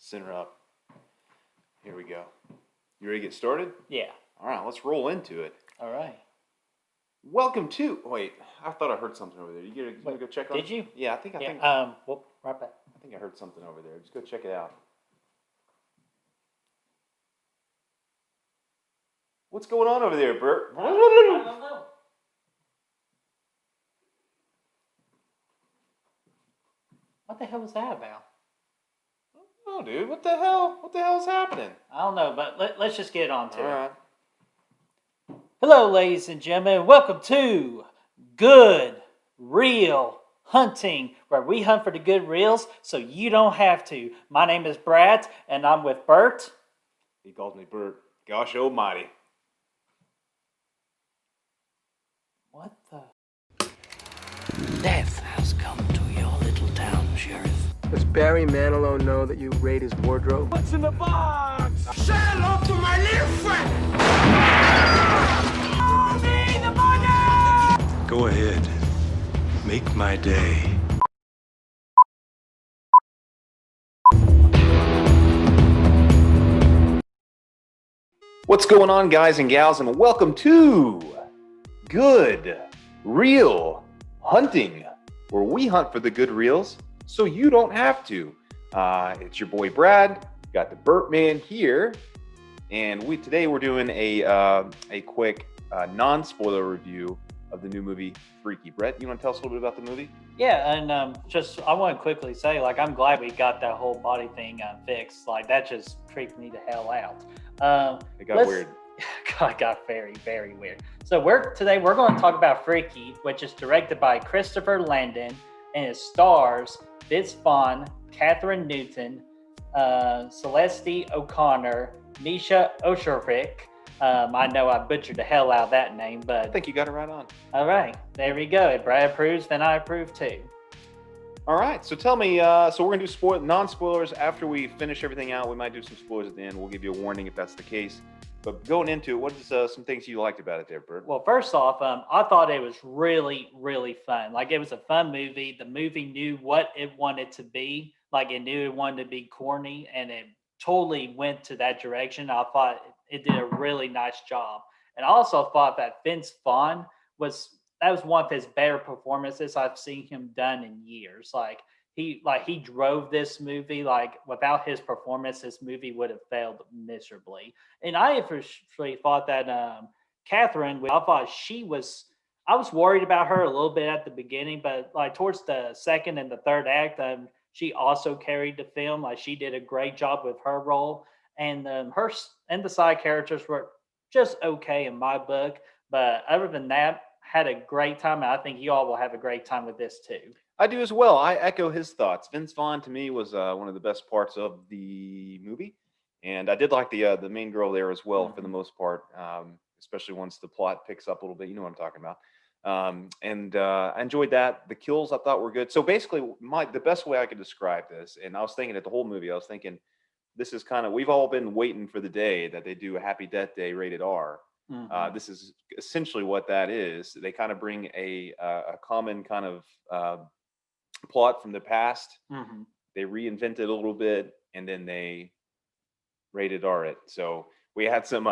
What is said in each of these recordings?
Center up. Here we go. You ready to get started? Yeah. All right, let's roll into it. All right. Welcome to. Wait, I thought I heard something over there. You gonna go check on Did it? you? Yeah, I think. Well, right back. I think I heard something over there. Just go check it out. What's going on over there, Bert? I don't know. What the hell was that about? Oh, dude, what the hell? What the hell's happening? I don't know, but let's just get on to All it. right. Hello, ladies and gentlemen. Welcome to Good Reel Hunting, where we hunt for the good reels so you don't have to. My name is Brad, and I'm with Bert. He calls me Bert. Gosh almighty. What the? Death has come to your little town, Sheriff. Does Barry Manilow know that you raid his wardrobe? What's in the box? Say hello to my little friend! Give me the money! Go ahead. Make my day. What's going on, guys and gals, and welcome to Good Reel Hunting, where we hunt for the good reels so you don't have to. It's your boy Brad. Got the Burt Man here, and today we're doing a quick non-spoiler review of the new movie Freaky. Brett, you want to tell us a little bit about the movie? Yeah, and I want to quickly say, I'm glad we got that whole body thing fixed. That just creeped me the hell out. It got weird. God, it got very, very weird. So today we're going to talk about Freaky, which is directed by Christopher Landon, and it stars Vaughn, Kathryn Newton, Celeste O'Connor, Nisha Oshervik. I know I butchered the hell out of that name, but I think you got it right on. All right, there we go. If Brad approves, then I approve too. All right, so tell me, so we're going to do non-spoilers after we finish everything out. We might do some spoilers at the end. We'll give you a warning if that's the case. But going into it, what is some things you liked about it there, Bert? Well, first off, I thought it was really, really fun. It was a fun movie. The movie knew what it wanted to be. It knew it wanted to be corny, and it totally went to that direction. I thought it did a really nice job. And I also thought that Vaughn was one of his better performances I've seen him done in years. He drove this movie. Without his performance, this movie would have failed miserably. And I actually thought that Kathryn, I was worried about her a little bit at the beginning, but towards the second and the third act, she also carried the film. She did a great job with her role, and her and the side characters were just okay in my book. But other than that, had a great time, and I think you all will have a great time with this too. I do as well. I echo his thoughts. Vince Vaughn to me was one of the best parts of the movie, and I did like the main girl there as well for the most part, especially once the plot picks up a little bit. You know what I'm talking about. And I enjoyed that. The kills I thought were good. So basically, the best way I could describe this, and I was thinking at the whole movie, I was thinking this is we've all been waiting for the day that they do a Happy Death Day rated R. This is essentially what that is. They kind of bring a common kind of plot from the past. They reinvent it a little bit, and then they rated R it. So we had some.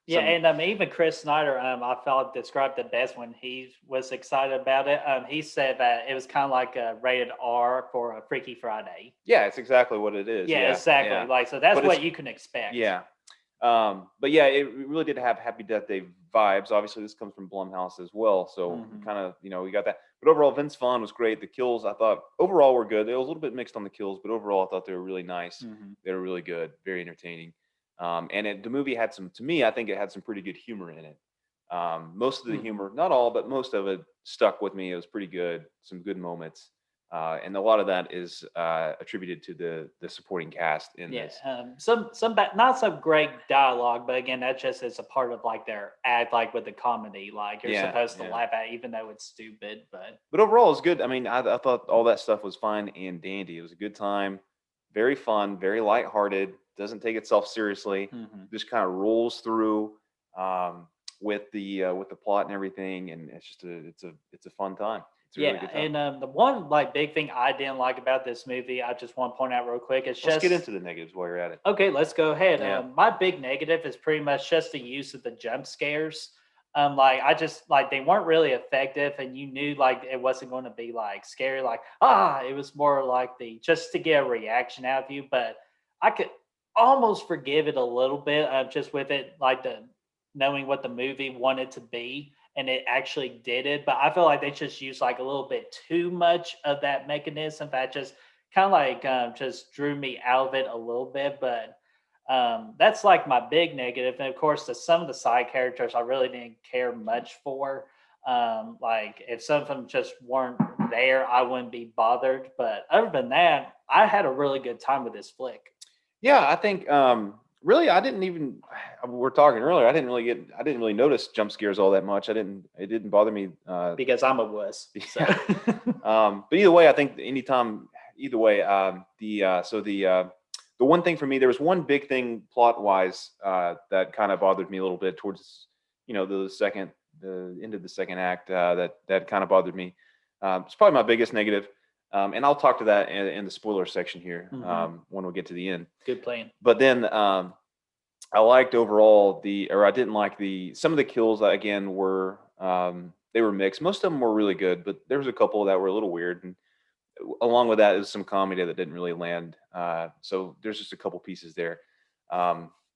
And even Chris Snyder, I felt described it best when he was excited about it. He said that it was kind of like a rated R for a Freaky Friday. Yeah, it's exactly what it is. Yeah, exactly. Yeah. So that's what you can expect. Yeah. But yeah, it really did have Happy Death Day vibes. Obviously, this comes from Blumhouse as well, so kind of we got that. But overall, Vince Vaughn was great. The kills I thought overall were good. It was a little bit mixed on the kills, but overall I thought they were really nice. They were really good, very entertaining. And the movie had to me, I think it had some pretty good humor in it. Most of the humor, not all, but most of it stuck with me. It was pretty good. Some good moments. And a lot of that is attributed to the supporting cast in this. Not some great dialogue, but again, that just is a part of their act, with the comedy. You're supposed to laugh at, even though it's stupid. But overall, it's good. I mean, I thought all that stuff was fine and dandy. It was a good time, very fun, very lighthearted. Doesn't take itself seriously. Just kind of rolls through with the plot and everything, and it's just it's a fun time. It's a really good time. and the one like big thing I didn't like about this movie, I just want to point out real quick, it's Let's just get into the negatives while you're at it. okay. Let's go ahead. Yeah. My big negative is pretty much just the use of the jump scares. Like I just like they weren't really effective, and you knew like it wasn't going to be like scary, like it was more like the just to get a reaction out of you. But I could almost forgive it a little bit, just with it like the knowing what the movie wanted to be, and it actually did it. But I feel like they just used like a little bit too much of that mechanism that just kind of like just drew me out of it a little bit. But that's like my big negative. And of course, some of the side characters I really didn't care much for. Like if some of them just weren't there, I wouldn't be bothered. But other than that, I had a really good time with this flick. Yeah, I think really I didn't even we were talking earlier. I didn't really notice jump scares all that much. It didn't bother me Because I'm a wuss. So. but either way, I think either way, the one thing for me, there was one big thing plot wise that kind of bothered me a little bit towards the end of the second act that kind of bothered me. It's probably my biggest negative. And I'll talk to that in the spoiler section here when we get to the end. Good plan. But then I liked overall I didn't like some of the kills again were they were mixed. Most of them were really good, but there was a couple that were a little weird. And along with that, there's some comedy that didn't really land. So there's just a couple pieces there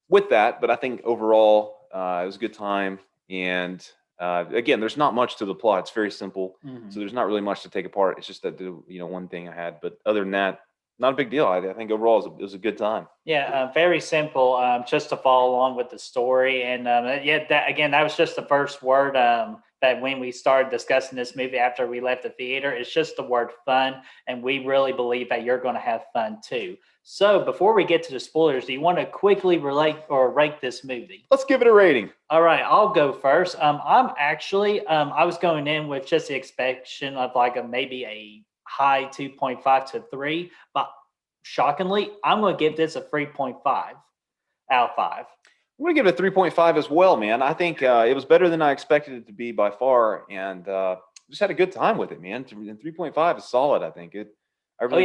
with that. But I think overall it was a good time. And again, there's not much to the plot. It's very simple. So there's not really much to take apart. It's just that one thing I had. But other than that, not a big deal. I think overall it was a good time. Yeah, very simple. Just to follow along with the story, and that was just the first word that when we started discussing this movie after we left the theater, it's just the word fun, and we really believe that you're going to have fun too. So before we get to the spoilers, do you want to quickly relate or rate this movie? Let's give it a rating. All right, I'll go first. I'm actually I was going in with just the expectation of like maybe a high 2.5 to 3, but shockingly, I'm going to give this a 3.5 out of 5. I'm going to give it a 3.5 as well, man. I think it was better than I expected it to be by far, and just had a good time with it, man. 3.5 is solid, I think. For this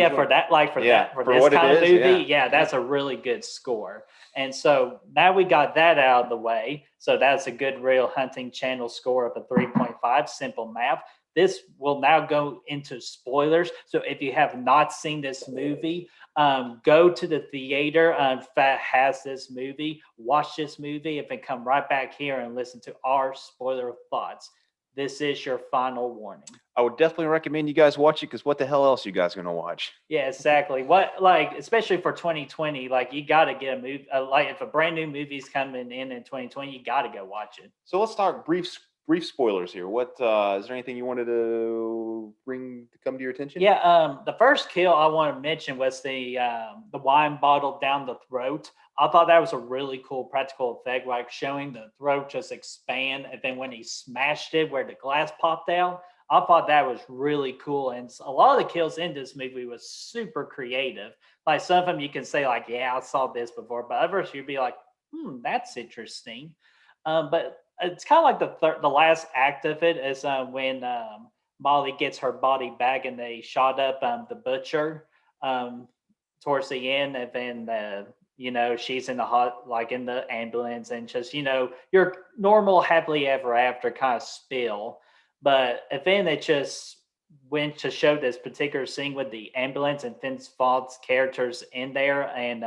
kind of movie, that's a really good score. And so now we got that out of the way. So that's a good Real Hunting Channel score of a 3.5, simple math. This will now go into spoilers. So if you have not seen this movie, go to the theater that has this movie, watch this movie, and then come right back here and listen to our spoiler thoughts. This is your final warning. I would definitely recommend you guys watch it because what the hell else you guys are going to watch? Yeah, exactly. Especially for 2020, you got to get a movie. If a brand new movie's coming in 2020, you got to go watch it. So let's talk brief spoilers here. What is there anything you wanted to come to your attention? Yeah, the first kill I want to mention was the wine bottle down the throat. I thought that was a really cool practical effect, like showing the throat just expand, and then when he smashed it where the glass popped out, I thought that was really cool. And a lot of the kills in this movie was super creative. Like some of them you can say like, yeah, I saw this before, but others you'd be like, that's interesting. But it's kind of like the last act of it is when Molly gets her body back and they shot up the butcher towards the end, and then she's in in the ambulance, and just your normal happily ever after kind of spill. But then it just went to show this particular scene with the ambulance and Vince Vaughn's characters in there, and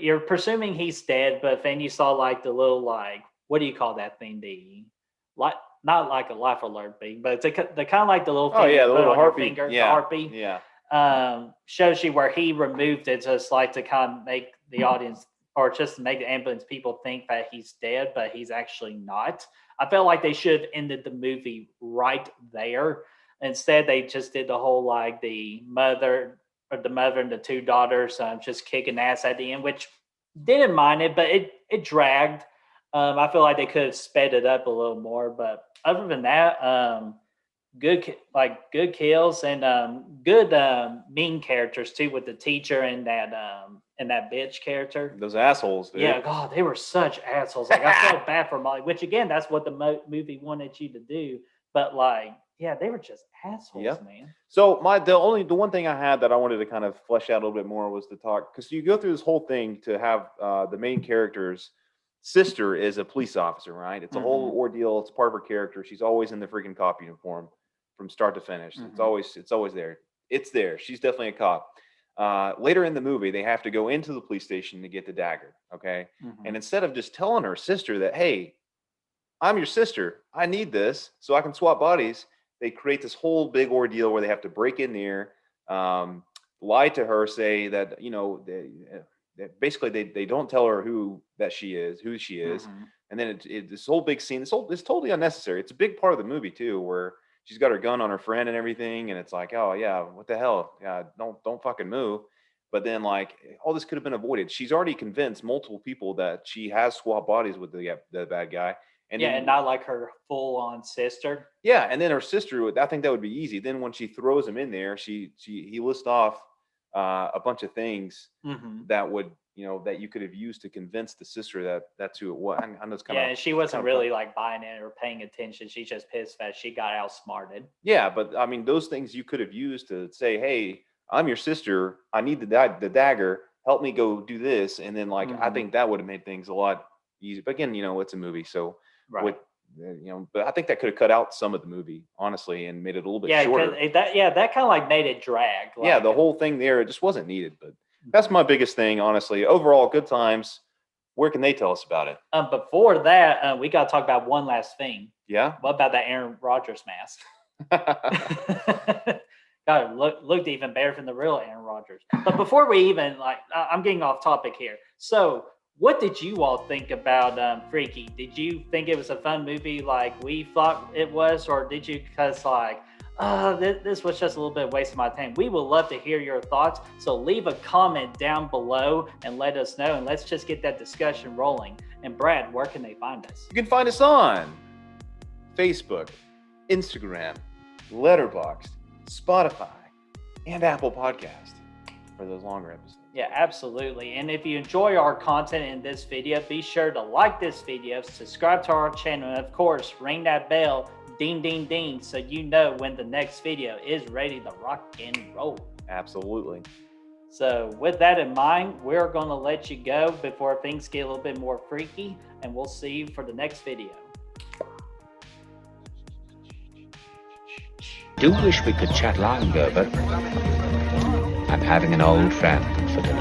you're presuming he's dead, but then you saw the little what do you call that thing? Not like a life alert thing, but it's the kind of like the little thing. Oh yeah, the little heartbeat. The heartbeat. Yeah. Shows you where he removed it, just to kind of make the audience, or just to make the ambulance people think that he's dead, but he's actually not. I felt like they should have ended the movie right there. Instead, they just did the whole the mother and the two daughters just kicking ass at the end, which didn't mind it, but it dragged. I feel like they could have sped it up a little more, but other than that, good kills and good mean characters too, with the teacher and that bitch character. Those assholes, dude. Yeah, God, they were such assholes. I felt bad for Molly, which again, that's what the movie wanted you to do. But like, yeah, they were just assholes, Yeah. man. So the one thing I had that I wanted to kind of flesh out a little bit more was to talk, because you go through this whole thing to have the main character's sister is a police officer, right? It's a whole ordeal. It's part of her character. She's always in the freaking cop uniform from start to finish. It's always there. It's there. She's definitely a cop. Later in the movie, they have to go into the police station to get the dagger. Okay, and instead of just telling her sister that, hey, I'm your sister, I need this so I can swap bodies, they create this whole big ordeal where they have to break in there, lie to her, say that, basically they don't tell her who she is, and then this whole big scene. It's totally unnecessary. It's a big part of the movie too, where she's got her gun on her friend and everything, and it's like, oh yeah, what the hell? Yeah, don't fucking move. But then, like, all this could have been avoided. She's already convinced multiple people that she has swapped bodies with the bad guy. And not like her full-on sister. Yeah, and then her sister, I think that would be easy. Then when she throws him in there, he lists off a bunch of things that would, that you could have used to convince the sister that that's who it was. I know it's kind of, and she wasn't really like buying it or paying attention. She's just pissed that she got outsmarted. Yeah, but I mean, those things you could have used to say, hey, I'm your sister. I need the dagger. Help me go do this. And then, like, I think that would have made things a lot easier. But again, it's a movie, so. Right. But I think that could have cut out some of the movie, honestly, and made it a little bit shorter. That kind of like made it drag. Yeah, the whole thing there, it just wasn't needed. But that's my biggest thing, honestly. Overall, good times. Where can they tell us about it? Before that, we got to talk about one last thing. Yeah. What about that Aaron Rodgers mask? God, looked even better than the real Aaron Rodgers. But before we even I'm getting off topic here. So, what did you all think about Freaky? Did you think it was a fun movie like we thought it was, or did you this was just a little bit waste of my time? We would love to hear your thoughts, so leave a comment down below and let us know, and let's just get that discussion rolling. And Brad, where can they find us? You can find us on Facebook, Instagram, Letterboxd, Spotify, and Apple Podcast for those longer episodes. Yeah, absolutely. And if you enjoy our content in this video, be sure to like this video, subscribe to our channel, and of course, ring that bell, ding, ding, ding, so you know when the next video is ready to rock and roll. Absolutely. So with that in mind, we're going to let you go before things get a little bit more freaky, and we'll see you for the next video. Do wish we could chat longer, but I'm having an old friend for dinner.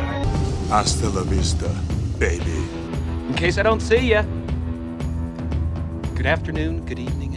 Hasta la vista, baby. In case I don't see ya. Good afternoon, good evening,